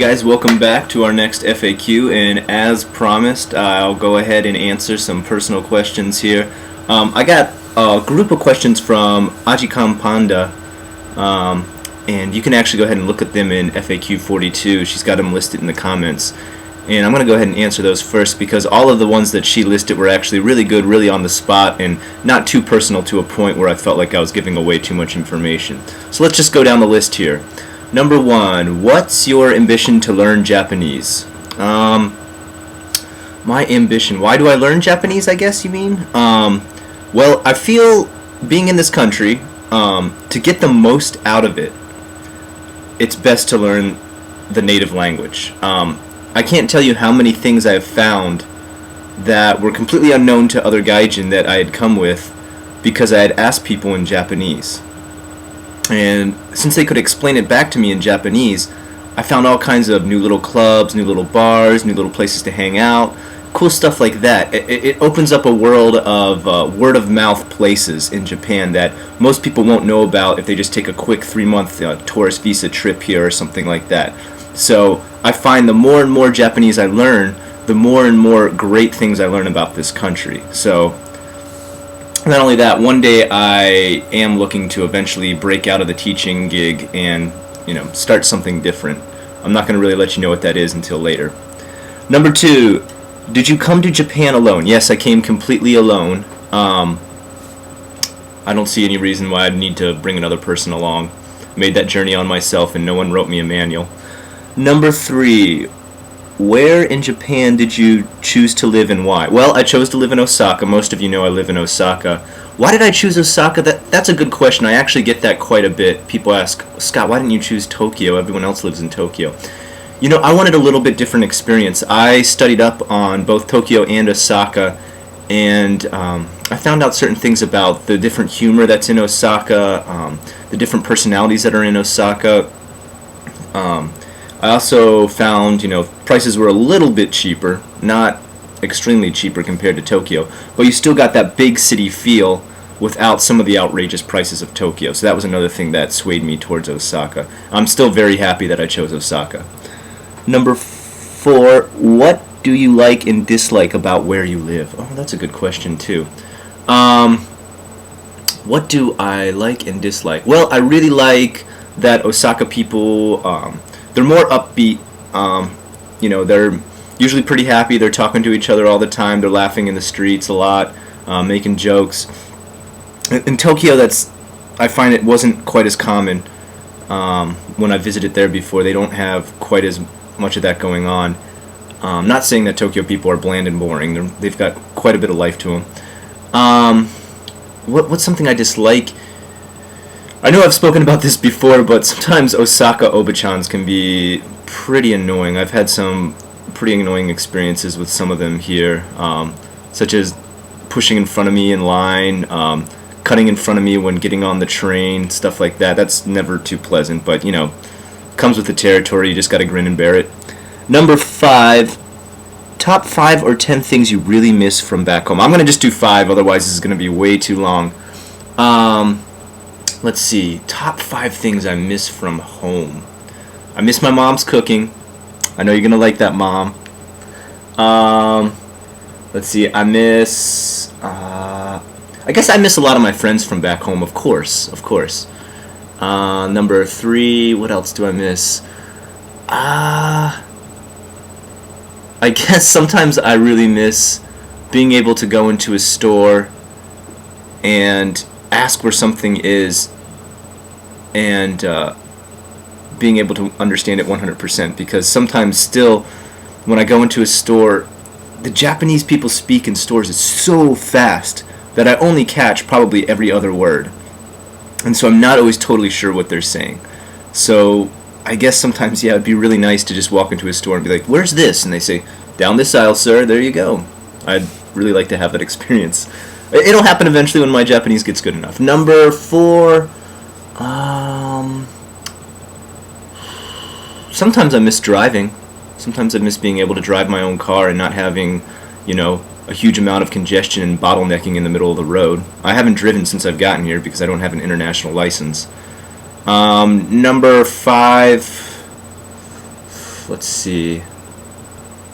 guys, welcome back to our next FAQ, and as promised, I'll go ahead and answer some personal questions here. I got a group of questions from Ajikam Panda, and you can actually go ahead and look at them in FAQ43. She's got them listed in the comments, and I'm going to go ahead and answer those first because all of the ones that she listed were actually really good, really on the spot, and not too personal to a point where I felt like I was giving away too much information. So let's just go down the list here. Number 1, what's your ambition to learn Japanese? My ambition, why do I learn Japanese, I guess you mean? Well, I feel being in this country, to get the most out of it, it's best to learn the native language. I can't tell you how many things I've found that were completely unknown to other gaijin that I had come with because I had asked people in Japanese. And since they could explain it back to me in Japanese, I found all kinds of new little clubs, new little bars, new little places to hang out, cool stuff like that. It opens up a world of word-of-mouth places in Japan that most people won't know about if they just take a quick 3-month tourist visa trip here or something like that. So I find the more and more Japanese I learn, the more and more great things I learn about this country. So not only that, one day I am looking to eventually break out of the teaching gig and, start something different. I'm not going to really let you know what that is until later. Number 2, did you come to Japan alone? Yes, I came completely alone. I don't see any reason why I'd need to bring another person along. Made that journey on myself and no one wrote me a manual. Number 3, where in Japan did you choose to live and why? Well, I chose to live in Osaka. Most of you know I live in Osaka. Why did I choose Osaka? That's a good question. I actually get that quite a bit. People ask, Scott, why didn't you choose Tokyo? Everyone else lives in Tokyo. I wanted a little bit different experience. I studied up on both Tokyo and Osaka, and I found out certain things about the different humor that's in Osaka, the different personalities that are in Osaka. I also found, prices were a little bit cheaper, not extremely cheaper compared to Tokyo, but you still got that big city feel without some of the outrageous prices of Tokyo. So that was another thing that swayed me towards Osaka. I'm still very happy that I chose Osaka. Number 4, what do you like and dislike about where you live? Oh, that's a good question too. What do I like and dislike? Well, I really like that Osaka people, they're more upbeat. They're usually pretty happy. They're talking to each other all the time. They're laughing in the streets a lot, making jokes. In Tokyo, I find it wasn't quite as common. When I visited there before, they don't have quite as much of that going on. Not saying that Tokyo people are bland and boring. They've got quite a bit of life to them. What's something I dislike? I know I've spoken about this before, but sometimes Osaka Obachans can be pretty annoying. I've had some pretty annoying experiences with some of them here, such as pushing in front of me in line, cutting in front of me when getting on the train, stuff like that. That's never too pleasant, but, comes with the territory. You just got to grin and bear it. Number 5, top 5 or 10 things you really miss from back home. I'm going to just do 5, otherwise this is going to be way too long. Let's see, top 5 things I miss from home. I miss my mom's cooking. I know you're going to like that, Mom. Let's see, I guess I miss a lot of my friends from back home, of course. Number 3, what else do I miss? I guess sometimes I really miss being able to go into a store and ask where something is and being able to understand it 100%, because sometimes still when I go into a store, the Japanese people speak in stores is so fast that I only catch probably every other word, and so I'm not always totally sure what they're saying. So I guess sometimes, it'd be really nice to just walk into a store and be like, where's this? And they say, down this aisle, sir, there you go. I'd really like to have that experience. It'll happen eventually when my Japanese gets good enough. Number 4, sometimes I miss driving. Sometimes I miss being able to drive my own car and not having, a huge amount of congestion and bottlenecking in the middle of the road. I haven't driven since I've gotten here because I don't have an international license. Number 5, Let's see.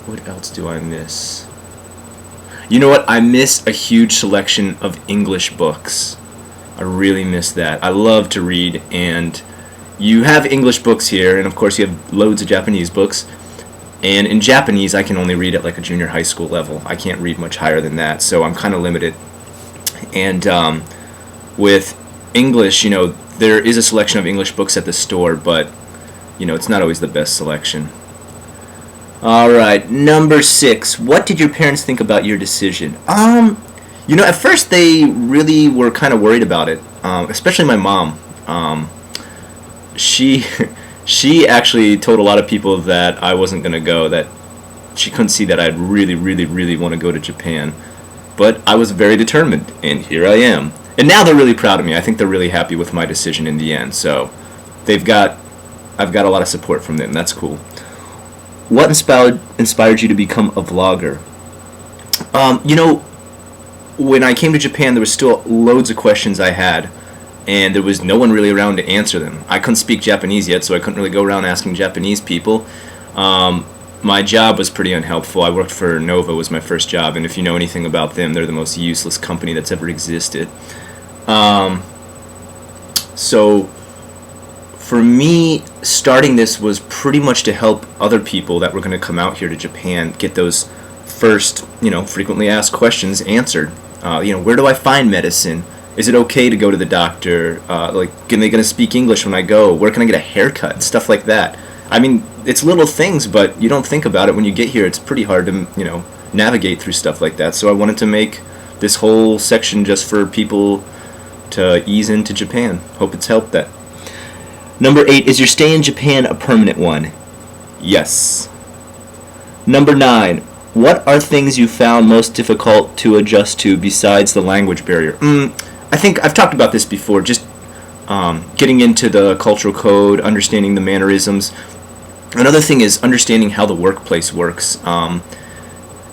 What else do I miss? You know what? I miss a huge selection of English books. I really miss that. I love to read, and you have English books here, and of course you have loads of Japanese books. And in Japanese, I can only read at like a junior high school level. I can't read much higher than that, so I'm kind of limited. And with English, there is a selection of English books at the store, but it's not always the best selection. All right, number 6. What did your parents think about your decision? At first they really were kind of worried about it, especially my mom. She she actually told a lot of people that I wasn't going to go, that she couldn't see that I'd really, really, really want to go to Japan. But I was very determined, and here I am. And now they're really proud of me. I think they're really happy with my decision in the end. So I've got a lot of support from them. That's cool. What inspired you to become a vlogger? When I came to Japan, there was still loads of questions I had, and there was no one really around to answer them. I couldn't speak Japanese yet, so I couldn't really go around asking Japanese people. My job was pretty unhelpful. I worked for Nova, was my first job, and if you know anything about them, they're the most useless company that's ever existed. So for me, starting this was pretty much to help other people that were going to come out here to Japan get those first, frequently asked questions answered. Where do I find medicine? Is it okay to go to the doctor? Are they going to speak English when I go? Where can I get a haircut? Stuff like that. I mean, it's little things, but you don't think about it when you get here. It's pretty hard to, navigate through stuff like that. So I wanted to make this whole section just for people to ease into Japan. Hope it's helped that. Number 8, is your stay in Japan a permanent one? Yes. Number 9, what are things you found most difficult to adjust to besides the language barrier? I think I've talked about this before, just getting into the cultural code, understanding the mannerisms. Another thing is understanding how the workplace works.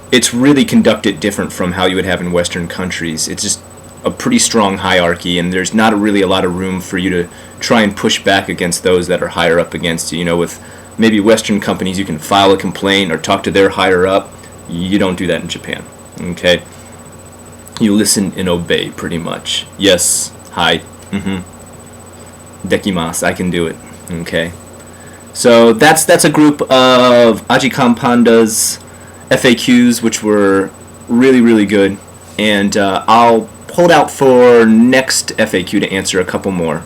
It's really conducted different from how you would have in Western countries. It's just a pretty strong hierarchy, and there's not really a lot of room for you to try and push back against those that are higher up against you. With maybe Western companies, you can file a complaint or talk to their higher up. You don't do that in Japan, okay? You listen and obey, pretty much. Yes, hi, dekimasu, I can do it, okay? So that's a group of Ajikan Panda's FAQs, which were really, really good, and I'll hold out for next FAQ to answer a couple more.